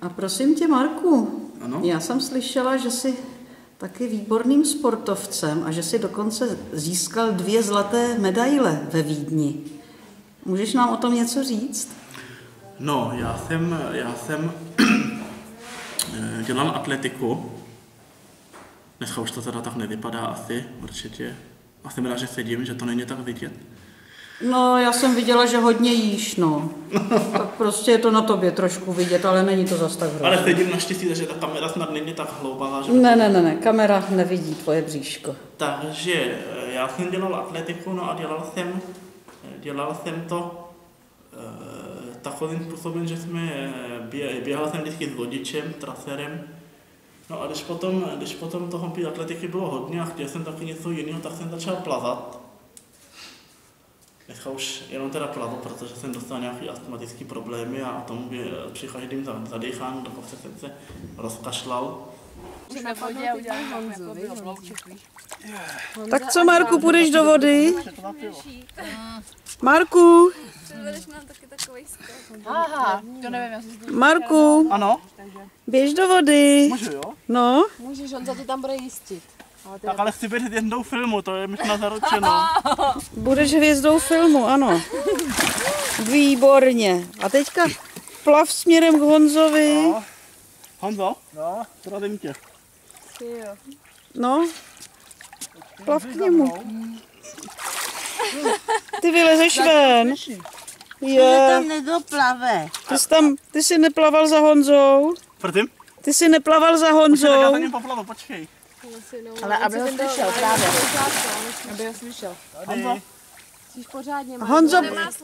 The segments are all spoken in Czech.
A prosím tě, Marku, Ano? já jsem slyšela, že jsi taky výborným sportovcem a že jsi dokonce získal 2 zlaté medaile ve Vídni. Můžeš nám o tom něco říct? No, já jsem dělal atletiku. Dneska už to teda tak nevypadá asi, určitě. A jsem rád, že sedím, že to není tak vidět. No, já jsem viděla, že hodně jíš, no. Tak prostě je to na tobě trošku vidět, ale není to zas tak hrozné. Ale sedím naštěstí, takže ta kamera snad není tak hloupá. Že... Ne, kamera nevidí tvoje bříško. Takže já jsem dělal atletiku, no a dělal jsem to takovým způsobem, že běhal jsem vždycky s vodičem, traserem. No a když potom toho atletiky bylo hodně a chtěl jsem taky něco jiného, tak jsem začal plavat. Dneska už jenom teda plavu, protože jsem dostal nějaké astmatické problémy a tomu by při každém zadechání, dokonce jsem se rozkašlal. Tak co, Marku, půjdeš do vody? Marku! Aha, to nevím, já jsem Marku! Ano? Běž do vody! Můžu, jo? No? Můžeš, on za tě tam bude jistit. Tak ale chci být hvězdou filmu, to je možná zaručeno. Budeš hvězdou filmu, ano. Výborně. A teďka plav směrem k Honzovi. No. Honzo? No? Zdravím tě. No? Plav k němu. Ty vylezeš ven. Je. Tam nedoplave. Ty jsi neplaval za Honzou? Prosím? Ty jsi neplaval za Já Honzou? za ním poplavu, počkej. Ale aby ho slyšel, právě. Aby ho slyšel. Honzo? Jsi pořádně.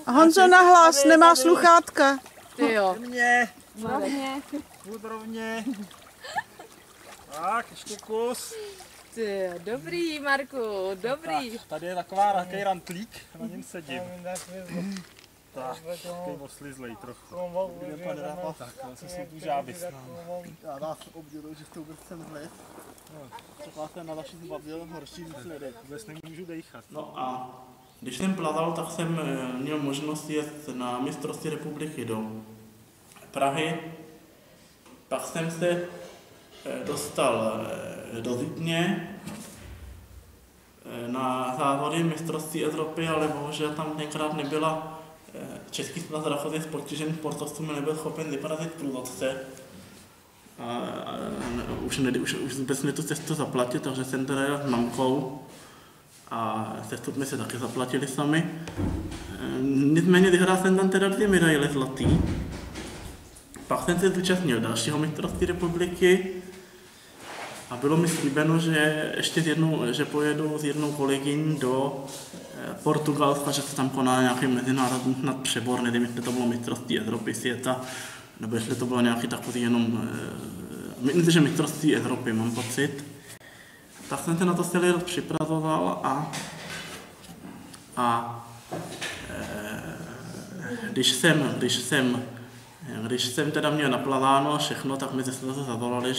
Honzo nahlas, nemá sluchátka. Ty jo. Mě. Rovně. Buď rovně. Tak, ještě kus. Ty jo, dobrý, Marku, dobrý. Tak, tady je takový rantlík, na něm sedím. Tak, takový oslizlej trochu. Tak, jsem si tu žáby s námi. Já vás obdivuji, že jste vůbec sem vlez. Taková jsem na vaši zbavil horší výsledek. Vůbec nemůžu dejchat. No a když jsem plaval, tak jsem měl možnost jet na mistrovství republiky do Prahy. Pak jsem se dostal do Vídně na závody mistrovství Evropy, ale bohužel tam tenkrát nebyla Český svaz rachozy s postiženým sportovcům, nebyl schopen vyporazit průvodce. Už vůbec mi tu cestu zaplatit, takže jsem teda jel s mamkou a cestu jsme se taky zaplatili sami. Nicméně vyhrál jsem tam teda 2 medaile zlatý. Pak jsem se zúčastnil dalšího mistrovství republiky a bylo mi slíbeno, že ještě že pojedu s jednou kolegyní do Portugalska, že se tam koná nějaký mezinárodní přebor, nevím, jestli to bylo mistrovství Evropy, světa, nebo jestli to bylo nějaký takový jenom, myslím, že mistrovství Evropy, mám pocit. Tak jsem se na to celý rok připravoval a když jsem teda měl naplaváno a všechno, tak mi zase zavolali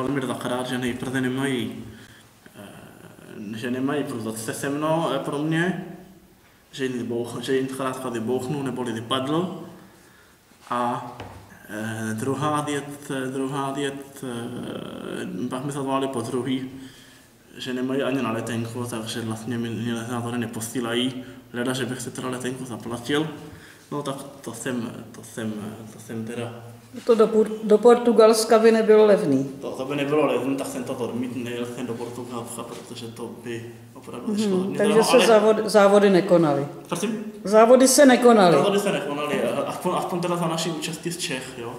mi dvakrát, že nejprve nemají průvodce se mnou pro mě, že jim zkrátka vybouchnu neboli vypadl. A druhá věc, pak mi zavolali po druhý, že nemají ani na letenku, takže vlastně mě závory neposílají, hleda, že bych si teda letenku zaplatil. No tak to jsem teda... To do Portugalska by nebylo levný. To by nebylo levný, tak jsem to odmítl, nejel jsem do Portugalska, protože to by opravdu nešlo hodně. Takže se závody nekonaly. Prosím? Závody se nekonaly. Závody se nekonaly, aspoň teda za naší účasti z Čech, jo.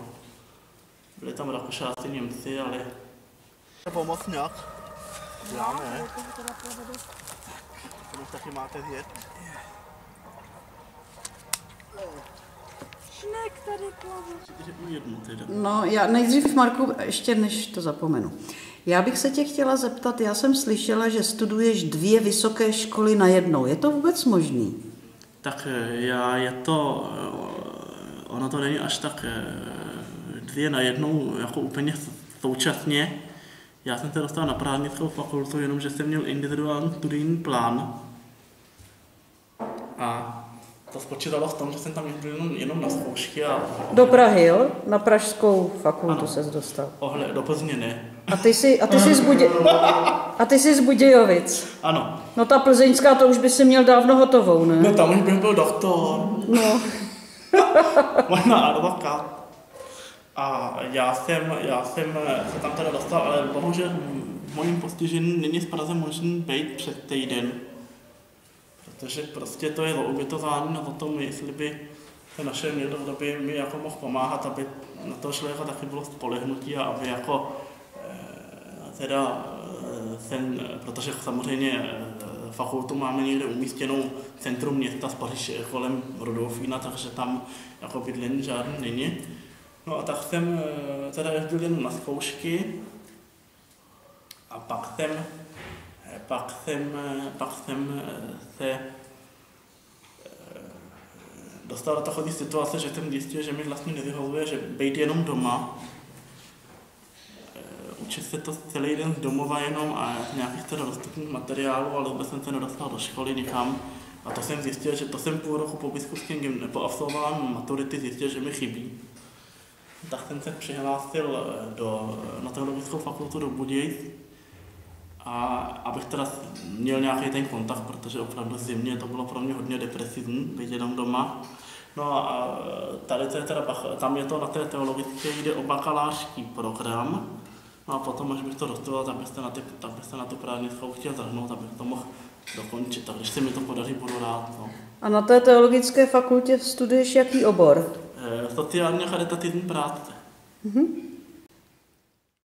Byli tam Rakušáci, Němci, ale... Pomocňák. Já ne. To už taky máte zjet. Šnek tady plave. No, já nejdřív, Marku, ještě než to zapomenu. Já bych se tě chtěla zeptat, já jsem slyšela, že studuješ 2 vysoké školy najednou. Je to vůbec možný? Tak ono to není až tak 2 najednou, jako úplně současně. Já jsem se dostal na právnickou fakultu, jenomže jsem měl individuální studijní plán. A to spočítalo v tom, že jsem tam jezdil jenom na zkoušky a... Do Prahy, jo? Na pražskou fakultu ses dostal. Do Plzně ne. A ty jsi z Budějovic. Ano. No ta plzeňská, to už by si měl dávno hotovou, ne? No tam už bych byl doktor. No. Možná advokát. A já jsem se tam teda dostal, ale bohužel mojím postižením není v Praze možný být před týden. Protože prostě to je ubytování o tom, jestli by se našel někdo, kdo by mi jako mohl pomáhat, aby na toho člověka taky bylo spolehnutí a aby jako protože samozřejmě fakultu máme někde umístěnou centrum města Spaříž kolem Rudolfína, takže tam jako bydlení žádný není. No a tak jsem teda jezdil jen na zkoušky a pak jsem se dostal do takové situace, že jsem zjistil, že mi vlastně nevyhovuje, že být jenom doma, učit se to celý den z domova jenom a nějakých teda dostupných materiálů, ale vůbec jsem se nedostal do školy nikam. A to jsem zjistil, že to jsem půl roku po biskupském po absolvování maturity zjistil, že mi chybí. Tak jsem se přihlásil na teologickou fakultu do Budějic, a abych teda měl nějaký ten kontakt, protože opravdu zimně to bylo pro mě hodně depresivní, být jenom doma. No a tady to je teda, tam je to na té teologické, jde o bakalářský program. No a potom, až bych to dostudoval, tak byste na tu právnickou chtěl zhrnout, abych to mohl dokončit. Tak když se mi to podaří, budu rád. No. A na té teologické fakultě studuješ jaký obor? Sociálně charitativní práce. Mhm.